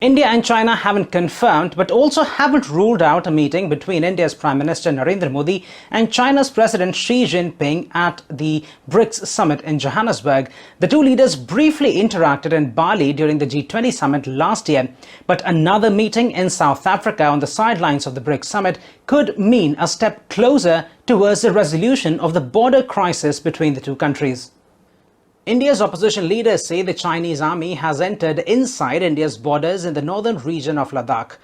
India and China haven't confirmed but also haven't ruled out a meeting between India's Prime Minister Narendra Modi and China's President Xi Jinping at the BRICS Summit in Johannesburg. The two leaders briefly interacted in Bali during the G20 summit last year, but another meeting in South Africa on the sidelines of the BRICS Summit could mean a step closer towards the resolution of the border crisis between the two countries. India's opposition leaders say the Chinese army has entered inside India's borders in the northern region of Ladakh.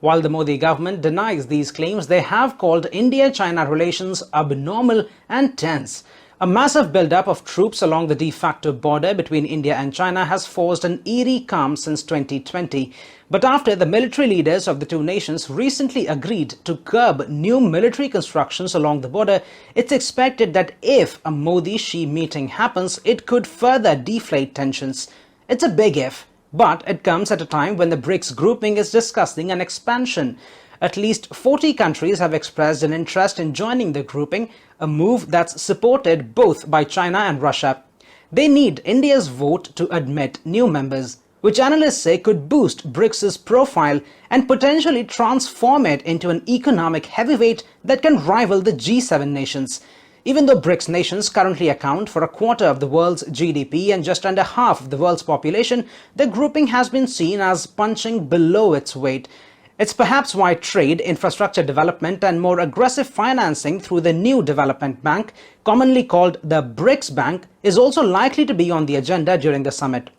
While the Modi government denies these claims, they have called India-China relations abnormal and tense. A massive build-up of troops along the de facto border between India and China has forced an eerie calm since 2020. But after the military leaders of the two nations recently agreed to curb new military constructions along the border, it's expected that if a Modi-Xi meeting happens, it could further deflate tensions. It's a big if, but it comes at a time when the BRICS grouping is discussing an expansion. At least 40 countries have expressed an interest in joining the grouping, a move that's supported both by China and Russia. They need India's vote to admit new members, which analysts say could boost BRICS's profile and potentially transform it into an economic heavyweight that can rival the G7 nations. Even though BRICS nations currently account for a quarter of the world's GDP and just under half of the world's population, the grouping has been seen as punching below its weight. It's perhaps why trade, infrastructure development and more aggressive financing through the new development bank, commonly called the BRICS Bank, is also likely to be on the agenda during the summit.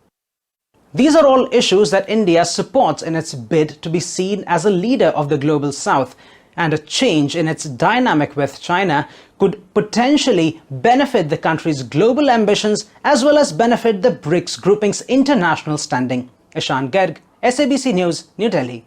These are all issues that India supports in its bid to be seen as a leader of the global south, and a change in its dynamic with China could potentially benefit the country's global ambitions as well as benefit the BRICS grouping's international standing. Ishan, Garg, SABC News, New Delhi.